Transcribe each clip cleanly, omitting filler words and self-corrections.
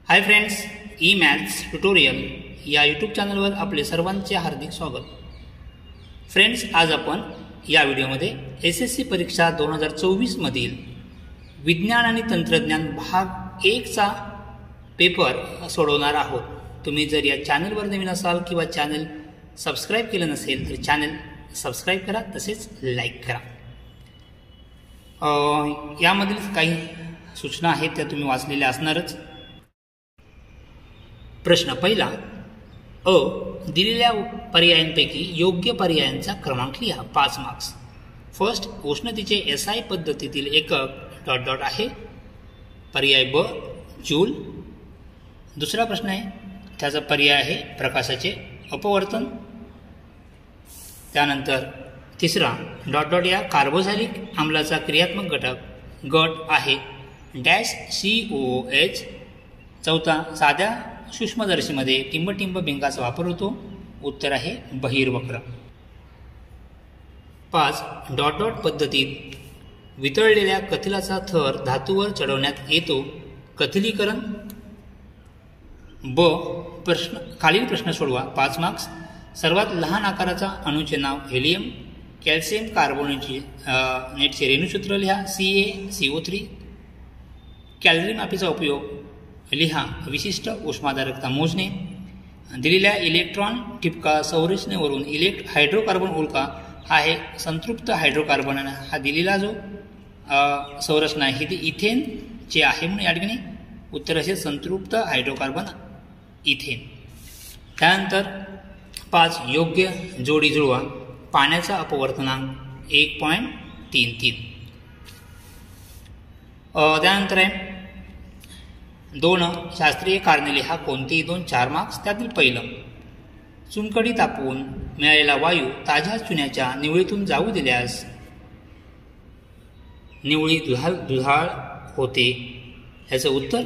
Hi friends, E maths tutorial या YouTube चॅनलवर आपले सर्वांचे हार्दिक स्वागत. फ्रेंड्स, आज आपण या व्हिडिओमध्ये SSC परीक्षा 2024 मधील विज्ञान आणि तंत्रज्ञान भाग 1 चा पेपर सोडवणार आहोत. तुम्ही जर या चॅनलवर नवीन असाल किंवा चॅनल सबस्क्राईब केलं नसेल तर चॅनल सबस्क्राईब करा, तसेच लाईक करा. यामधील काही सूचना आहेत त्या तुम्ही वाचलेल्या असणारच. प्रश्न पहिला, अ दिलेल्या पर्यायांपैकी योग्य पर्यायांचा क्रमांक लिहा. 5 मार्क्स. फर्स्ट, उष्णतेचे SI पद्धतीतील एकक ... आहे. पर्याय ब जूल. दुसरा प्रश्न आहे, त्याचा पर्याय आहे प्रकाशाचे अपवर्तन. त्यानंतर तिसरा, ... या कार्बोक्सिलिक आम्लाचा क्रियात्मक गट आहे डॅश COOH. चौथा, साध्या सूक्ष्मदर्शीमध्ये टिंबटिंब भिंगाचा वापर होतो. उत्तर आहे बहिर्वक्र. 5. ... पद्धतीत वितळलेल्या कथिलाचा थर धातूवर चढवण्यात येतो. कथिलीकरण. ब. खालील प्रश्न सोडवा. 5 मार्क्स. सर्वात लहान आकाराचा अणूचे नाव हेलियम. कॅल्शियम कार्बोनेटचे रेणुसूत्र लिहा. CaCO3. कॅलरी मापीचा उपयोग लिहा. विशिष्ट उष्माधारकता मोजणे. दिलेल्या इलेक्ट्रॉन ठिपका संरचनेवरून हायड्रोकार्बन उल्का हा आहे संतृप्त हायड्रोकार्बन. हा दिलेला जो संरचना आहे ती इथेनचे आहे म्हणून या ठिकाणी उत्तर असेल संतृप्त हायड्रोकार्बन इथेन. त्यानंतर 5. योग्य जोडी जुळवा. पाण्याचा अपवर्तनांक 1.33. त्यानंतर आहे 2. शास्त्रीय कारणे लिहा. कोणतेही 2. 4 मार्क्स. त्यातील पहिलं, चुनखडी तापवून मिळालेला वायू ताज्या चुन्याच्या निवळीतून जाऊ दिल्यास निवळी दुधाळ होते. ह्याचं उत्तर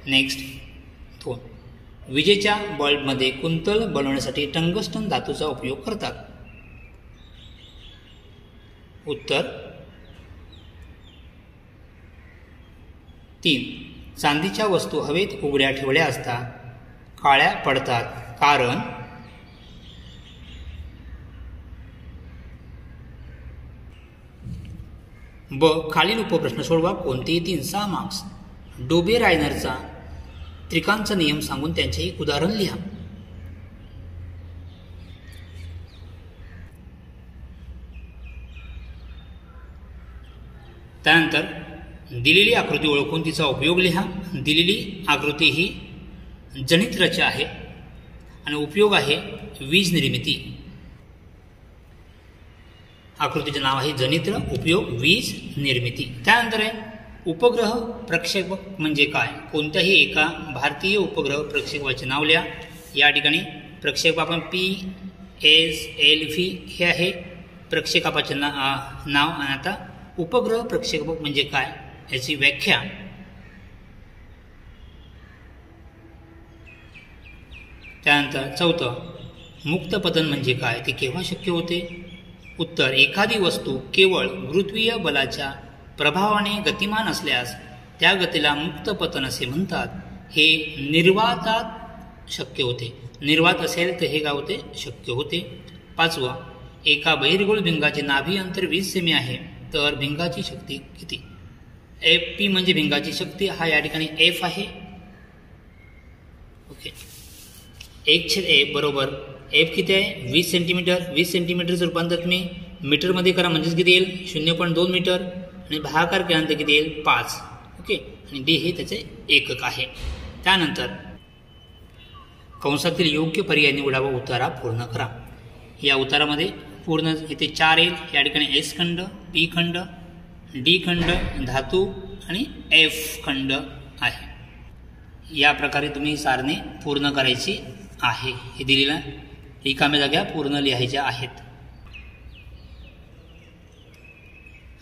नेक्स्ट. 2. विजेच्या बल्बमध्ये कुंतल बनवण्यासाठी टंगस्टन धातूचा उपयोग करतात. उत्तर 3. चांदीच्या वस्तू हवेत उघड्या ठेवल्या असता काळ्या पडतात कारण ब. खालील उपप्रश्न सोडवा. कोणतेही 3. 6 मार्क्स. डोबे रायनरचा त्रिकांचा नियम सांगून त्यांचे एक उदाहरण लिहा. त्यानंतर दिलेली आकृती ओळखून तिचा उपयोग लिहा. दिलेली आकृती ही जनित्रची आहे आणि उपयोग आहे वीज निर्मिती. आकृतीचे नाव आहे जनित्र, उपयोग वीज निर्मिती. त्यानंतर आहे उपग्रह प्रक्षेपक म्हणजे काय. कोणत्याही एका भारतीय उपग्रह प्रक्षेपकाचे नाव लिहा. या ठिकाणी प्रक्षेपक आपण PSLV हे आहे प्रक्षेपकाचे नाव. आणि आता उपग्रह प्रक्षेपक म्हणजे काय याची व्याख्या. त्यानंतर 4. मुक्तपतन म्हणजे काय, ते केव्हा शक्य होते. उत्तर, एखादी वस्तू केवळ गुरुत्वीय बलाच्या प्रभावाने गतिमान असल्यास त्या गतीला मुक्तपतन असे म्हणतात. हे निर्वातात शक्य होते. निर्वात असेल तर हे काय होते, शक्य होते. 5. एका बहिर्गोळ भिंगाचे नाभी अंतर 20 सेमी आहे तर भिंगाची शक्ती किती. P म्हणजे भिंगाची शक्ती. हा या ठिकाणी F आहे. ओके. 1/F बरोबर F किती आहे, 20 सेंटीमीटर. 20 सेंटीमीटरचं रूपांतर तुम्ही मीटरमध्ये करा म्हणजेच किती येईल, 0.2 मीटर. आणि भागाकार केल्यानंतर किती येईल, 5. ओके. आणि D हे त्याचे एकक आहे. त्यानंतर कंसातील योग्य पर्याय निवडा व उतारा पूर्ण करा. या उतारामध्ये पूर्ण इथे 4 येईल. या ठिकाणी S खंड, P खंड, D खंड, धातू आणि F खंड आहे. या प्रकारे तुम्ही सारणे पूर्ण करायची आहे. हे दिलेलं रिकाम्या जागा पूर्ण लिहायच्या आहेत.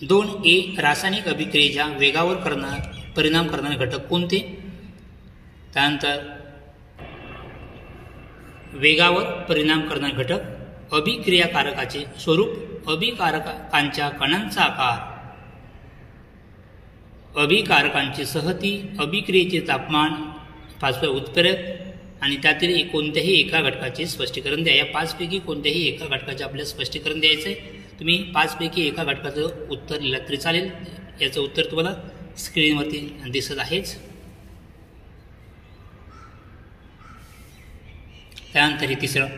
2A रासायनिक अभिक्रियेच्या वेगावर परिणाम करणारे घटक कोणते. त्यानंतर वेगावर परिणाम करणारे घटक अभिक्रियाकारकाचे स्वरूप, अभिकारकांच्या कणांचा आकार, अभिकारकांची सहती, अभिक्रियेचे तापमान, 5वा उत्प्रेरक आणि त्यातील कोणत्याही एका घटकाचे स्पष्टीकरण द्या. या 5पैकी कोणत्याही एका घटकाचे आपल्याला स्पष्टीकरण द्यायचं आहे. तुम्ही 5पैकी एका घटकाचं उत्तर लिहिलं तरी चालेल. याचं उत्तर तुम्हाला स्क्रीनवरती दिसत आहेच. त्यानंतर हे तिसरं,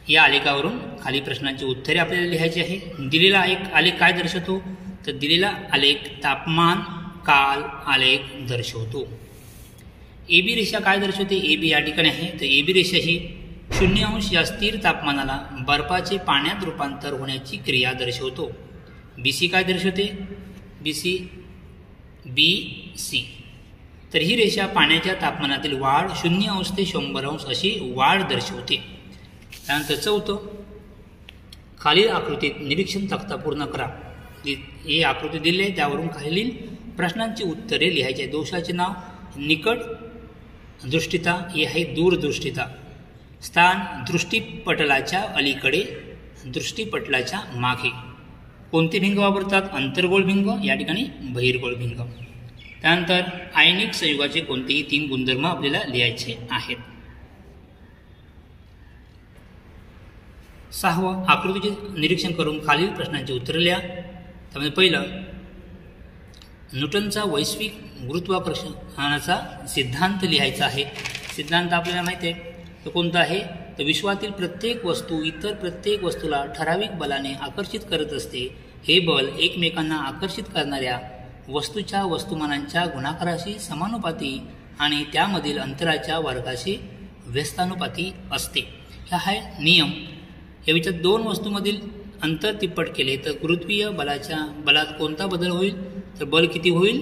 या आलेखावरून खाली प्रश्नांची उत्तरे आपल्याला लिहायची आहे. दिलेला आलेख काय दर्शवतो, तर दिलेला आलेख तापमान काल आलेख दर्शवतो. ए बी रेषा काय दर्शवते, ए बी या ठिकाणी आहे. तर ए बी रेषा ही 0° या स्थिर तापमानाला बर्फाचे पाण्यात रूपांतर होण्याची क्रिया दर्शवतो. बी सी काय दर्शवते, बी सी तर ही रेषा पाण्याच्या तापमानातील वाढ 0° ते 100° अशी वाढ दर्शवते. त्यानंतर चौथं, खालील आकृतीत निरीक्षण तक्ता पूर्ण करा. ही आकृती दिली आहे, त्यावरून खालील प्रश्नांची उत्तरे लिहायची आहे. दोषाचे नाव, निकट दृष्टिता ही आहे दूरदृष्टिता. स्थान, दृष्टीपटलाच्या अलीकडे, दृष्टीपटलाच्या मागे. कोणते भिंग वापरतात, अंतर्गोल भिंग, या ठिकाणी बहिर्गोल भिंग. त्यानंतर आयनिक संयुगाचे कोणतेही 3 गुणधर्म आपल्याला लिहायचे आहेत. 6वं, आकृतीचे निरीक्षण करून खालील प्रश्नांची उत्तरे लिहा. त्यामध्ये पहिलं, न्यूटनचा वैश्विक गुरुत्वाकर्षणाचा सिद्धांत लिहायचा आहे. सिद्धांत आपल्याला माहिती आहे तो कोणता आहे, तर विश्वातील प्रत्येक वस्तू इतर प्रत्येक वस्तूला ठराविक बलाने आकर्षित करत असते. हे बल एकमेकांना आकर्षित करणाऱ्या वस्तूच्या वस्तुमानांच्या गुणाकाराशी समानुपाती आणि त्यामधील अंतराच्या वर्गाशी व्यस्तानुपाती असते. हा आहे नियम. या विचारात 2 वस्तूंमधील अंतर तिप्पट केले तर गुरुत्वीय बलात कोणता बदल होईल, तर बल किती होईल,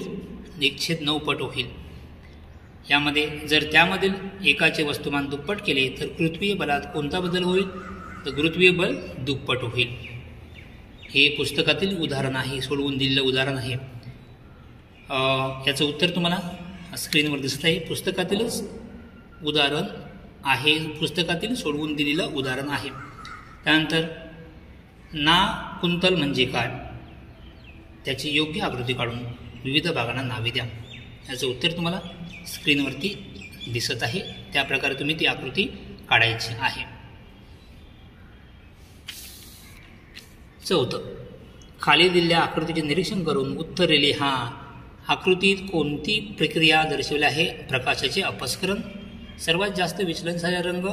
1/9 पट होईल. यामध्ये जर त्यामधील एकाचे वस्तुमान दुप्पट केले तर गुरुत्वीय बलात कोणता बदल होईल, तर गुरुत्वीय बल दुप्पट होईल. हे पुस्तकातील उदाहरण आहे, सोडवून दिलेलं उदाहरण आहे. याचं उत्तर तुम्हाला स्क्रीनवर दिसत आहे. पुस्तकातीलच उदाहरण आहे, पुस्तकातील सोडवून दिलेलं उदाहरण आहे. त्यानंतर ना कुंतल म्हणजे काय, त्याची योग्य आकृती काढून विविध भागांना नावे द्या. याचं उत्तर तुम्हाला स्क्रीनवरती दिसत आहे. त्या प्रकारे तुम्ही ती आकृती काढायची आहे. चौथं, खाली दिलेल्या आकृतीचे निरीक्षण करून उत्तरे लिहा. आकृतीत कोणती प्रक्रिया दर्शवली आहे, प्रकाशाचे अपस्करण. सर्वात जास्त विचलन झालेला रंग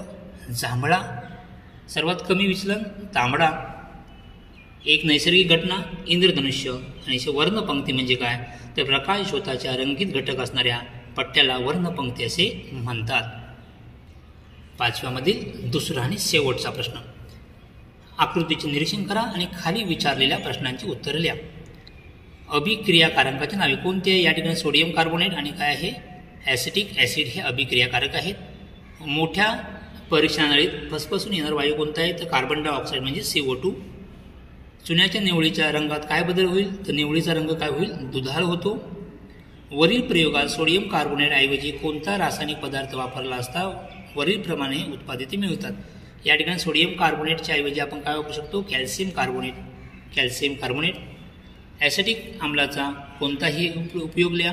जांभळा, सर्वात कमी विचलन तांबडा. एक नैसर्गिक घटना इंद्रधनुष्य. आणि वर्णपंक्ती म्हणजे काय, तर प्रकाश शोधाच्या रंगीत घटक असणाऱ्या पट्ट्याला वर्णपंक्ती असे म्हणतात. 5व्यामधील दुसरा आणि शेवटचा प्रश्न, आकृतीचे निरीक्षण करा आणि खाली विचारलेल्या प्रश्नांची उत्तरे लिहा. अभिक्रियाकारकांची नावे कोणती, या ठिकाणी सोडियम कार्बोनेट आणि काय आहे, ॲसिटिक ॲसिड हे अभिक्रियाकारक आहेत. मोठ्या परीक्षणानळीत फसफसून येणारा वायू कोणता आहे, तर कार्बन डायऑक्साईड म्हणजे CO2. चुन्याच्या निवळीच्या रंगात काय बदल होईल, तर निवळीचा रंग काय होईल, दुधाळ होतो. वरील प्रयोगात सोडियम कार्बोनेट ऐवजी कोणता रासायनिक पदार्थ वापरला असता वरील प्रमाणे उत्पादित मिळतात. या ठिकाणी सोडियम कार्बोनेटच्या ऐवजी आपण काय वापरू शकतो, कॅल्शियम कार्बोनेट. ॲसिटिक आम्लाचा कोणताही उपयोग लिहा.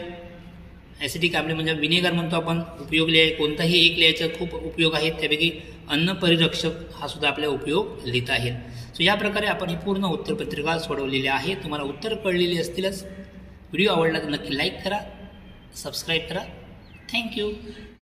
ॲसिटिक आम्ल म्हणजे विनेगर म्हणतो आपण, उपयोग लिहा. कोणताही एक लिहायचा खूप उपयोग आहेत, त्यापैकी अन्न परिरक्षक हा सुद्धा आपला उपयोग लिहिता आहे. सो या प्रकारे आपण ही पूर्ण उत्तरपत्रिका सोडवलेली आहे. तुम्हाला उत्तर कळलेली असतीलच. व्हिडिओ आवडला तर नक्की लाईक करा, सबस्क्राईब करा. थँक्यू.